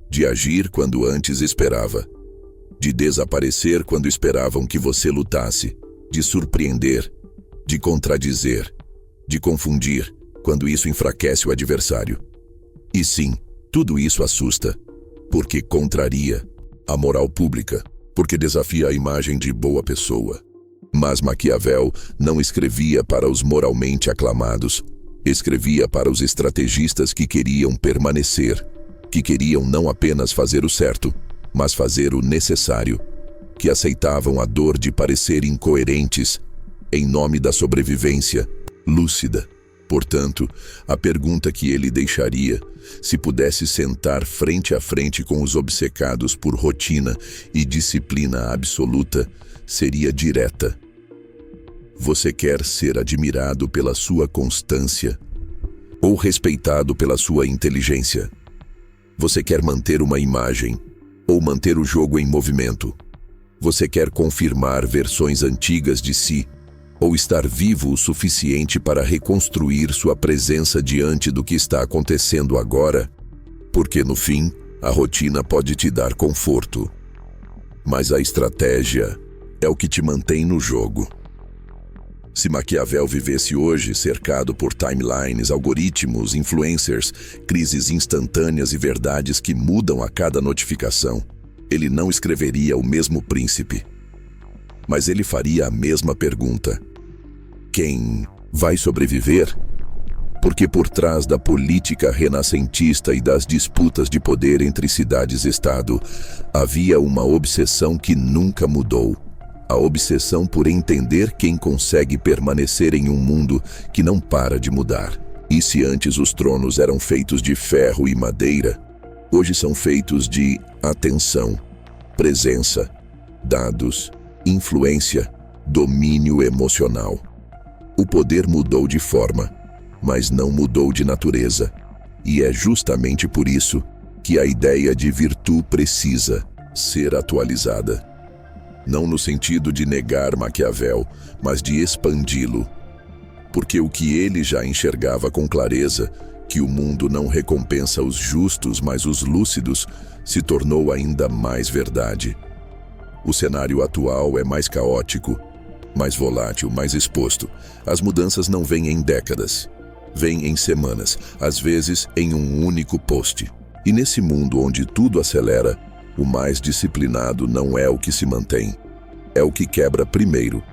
de agir quando antes esperava, de desaparecer quando esperavam que você lutasse, de surpreender, de contradizer, de confundir, quando isso enfraquece o adversário. E sim, tudo isso assusta, porque contraria a moral pública, porque desafia a imagem de boa pessoa. Mas Maquiavel não escrevia para os moralmente aclamados, escrevia para os estrategistas que queriam permanecer, que queriam não apenas fazer o certo, mas fazer o necessário, que aceitavam a dor de parecer incoerentes em nome da sobrevivência lúcida. Portanto, a pergunta que ele deixaria, se pudesse sentar frente a frente com os obcecados por rotina e disciplina absoluta, seria direta. Você quer ser admirado pela sua constância ou respeitado pela sua inteligência? Você quer manter uma imagem ou manter o jogo em movimento? Você quer confirmar versões antigas de si ou estar vivo o suficiente para reconstruir sua presença diante do que está acontecendo agora? Porque, no fim, a rotina pode te dar conforto, mas a estratégia é o que te mantém no jogo. Se Maquiavel vivesse hoje cercado por timelines, algoritmos, influencers, crises instantâneas e verdades que mudam a cada notificação, ele não escreveria O Mesmo Príncipe. Mas ele faria a mesma pergunta: quem vai sobreviver? Porque por trás da política renascentista e das disputas de poder entre cidades-estado, havia uma obsessão que nunca mudou. A obsessão por entender quem consegue permanecer em um mundo que não para de mudar. E se antes os tronos eram feitos de ferro e madeira, hoje são feitos de atenção, presença, dados, influência, domínio emocional. O poder mudou de forma, mas não mudou de natureza. E é justamente por isso que a ideia de virtude precisa ser atualizada. Não no sentido de negar Maquiavel, mas de expandi-lo. Porque o que ele já enxergava com clareza, que o mundo não recompensa os justos, mas os lúcidos, se tornou ainda mais verdade. O cenário atual é mais caótico, mais volátil, mais exposto. As mudanças não vêm em décadas, vêm em semanas, às vezes em um único post. E nesse mundo onde tudo acelera, o mais disciplinado não é o que se mantém, é o que quebra primeiro.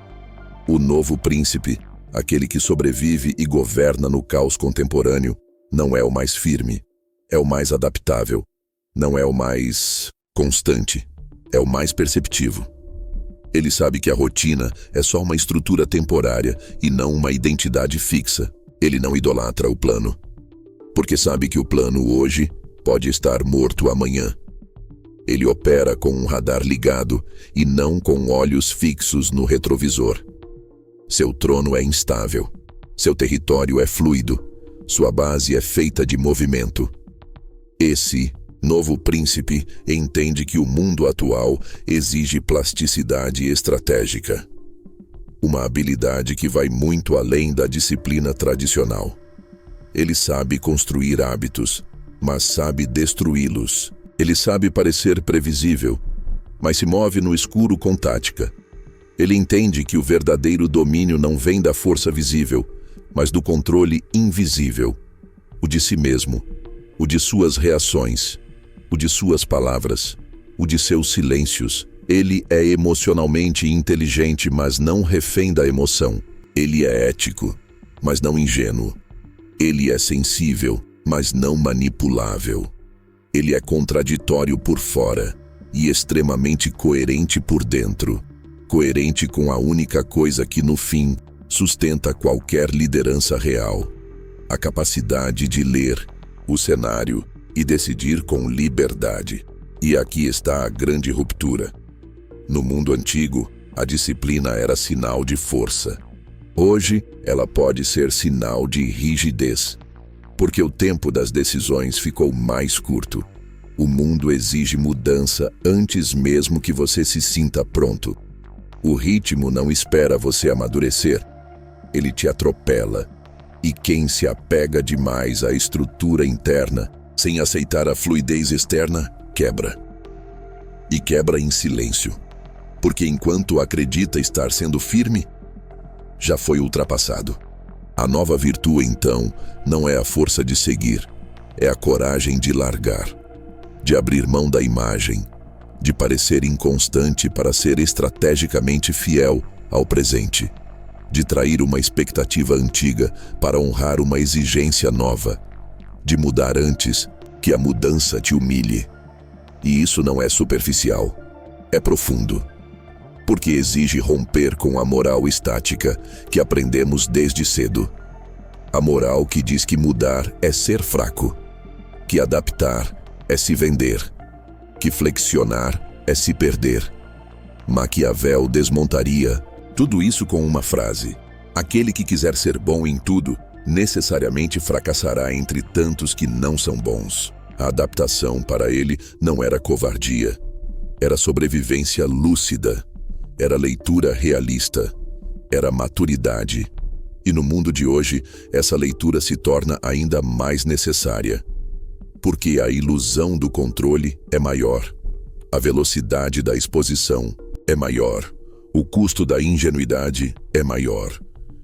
O novo príncipe, aquele que sobrevive e governa no caos contemporâneo, não é o mais firme, é o mais adaptável, não é o mais constante, é o mais perceptivo. Ele sabe que a rotina é só uma estrutura temporária e não uma identidade fixa. Ele não idolatra o plano, porque sabe que o plano hoje pode estar morto amanhã. Ele opera com um radar ligado e não com olhos fixos no retrovisor. Seu trono é instável, seu território é fluido, sua base é feita de movimento. Esse novo príncipe entende que o mundo atual exige plasticidade estratégica. Uma habilidade que vai muito além da disciplina tradicional. Ele sabe construir hábitos, mas sabe destruí-los. Ele sabe parecer previsível, mas se move no escuro com tática. Ele entende que o verdadeiro domínio não vem da força visível, mas do controle invisível, o de si mesmo, o de suas reações, o de suas palavras, o de seus silêncios. Ele é emocionalmente inteligente, mas não refém da emoção. Ele é ético, mas não ingênuo. Ele é sensível, mas não manipulável. Ele é contraditório por fora e extremamente coerente por dentro. Coerente com a única coisa que, no fim, sustenta qualquer liderança real: a capacidade de ler o cenário e decidir com liberdade. E aqui está a grande ruptura. No mundo antigo, a disciplina era sinal de força. Hoje, ela pode ser sinal de rigidez, porque o tempo das decisões ficou mais curto. O mundo exige mudança antes mesmo que você se sinta pronto. O ritmo não espera você amadurecer, ele te atropela. E quem se apega demais à estrutura interna, sem aceitar a fluidez externa, quebra. E quebra em silêncio. Porque enquanto acredita estar sendo firme, já foi ultrapassado. A nova virtude, então, não é a força de seguir, é a coragem de largar, de abrir mão da imagem, de parecer inconstante para ser estrategicamente fiel ao presente, de trair uma expectativa antiga para honrar uma exigência nova, de mudar antes que a mudança te humilhe. E isso não é superficial, é profundo. Porque exige romper com a moral estática que aprendemos desde cedo. A moral que diz que mudar é ser fraco, que adaptar é se vender, que flexionar é se perder. Maquiavel desmontaria tudo isso com uma frase: aquele que quiser ser bom em tudo, necessariamente fracassará entre tantos que não são bons. A adaptação para ele não era covardia, era sobrevivência lúcida. Era leitura realista, era maturidade. E no mundo de hoje, essa leitura se torna ainda mais necessária. Porque a ilusão do controle é maior, a velocidade da exposição é maior, o custo da ingenuidade é maior.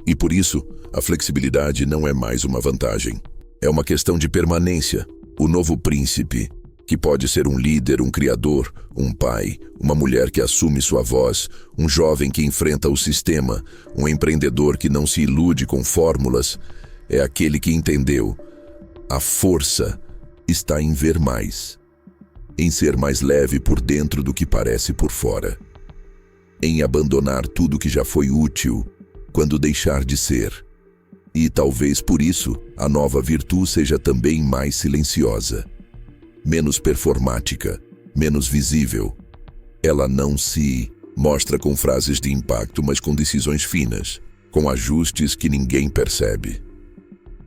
E por isso, a flexibilidade não é mais uma vantagem. É uma questão de permanência. O novo príncipe, que pode ser um líder, um criador, um pai, uma mulher que assume sua voz, um jovem que enfrenta o sistema, um empreendedor que não se ilude com fórmulas, é aquele que entendeu: a força está em ver mais, em ser mais leve por dentro do que parece por fora, em abandonar tudo que já foi útil quando deixar de ser. E talvez por isso a nova virtude seja também mais silenciosa, menos performática, menos visível. Ela não se mostra com frases de impacto, mas com decisões finas, com ajustes que ninguém percebe,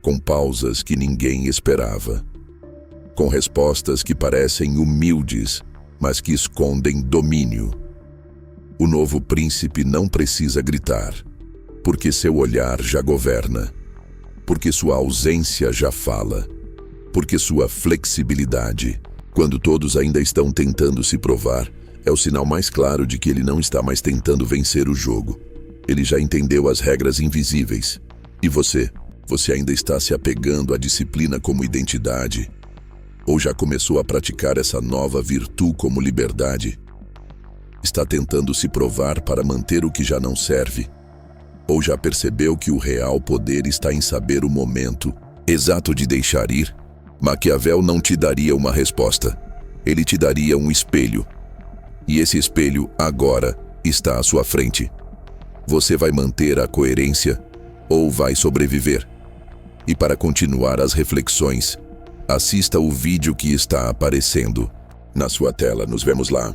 com pausas que ninguém esperava, com respostas que parecem humildes, mas que escondem domínio. O novo príncipe não precisa gritar, porque seu olhar já governa, porque sua ausência já fala, porque sua flexibilidade, quando todos ainda estão tentando se provar, É o sinal mais claro de que ele não está mais tentando vencer o jogo. Ele já entendeu as regras invisíveis. E você? Você ainda está se apegando à disciplina como identidade? Ou já começou a praticar essa nova virtude como liberdade? Está tentando se provar para manter o que já não serve? Ou já percebeu que o real poder está em saber o momento exato de deixar ir? Maquiavel não te daria uma resposta. Ele te daria um espelho. E esse espelho, agora, está à sua frente. Você vai manter a coerência ou vai sobreviver? E para continuar as reflexões, assista o vídeo que está aparecendo na sua tela. Nos vemos lá.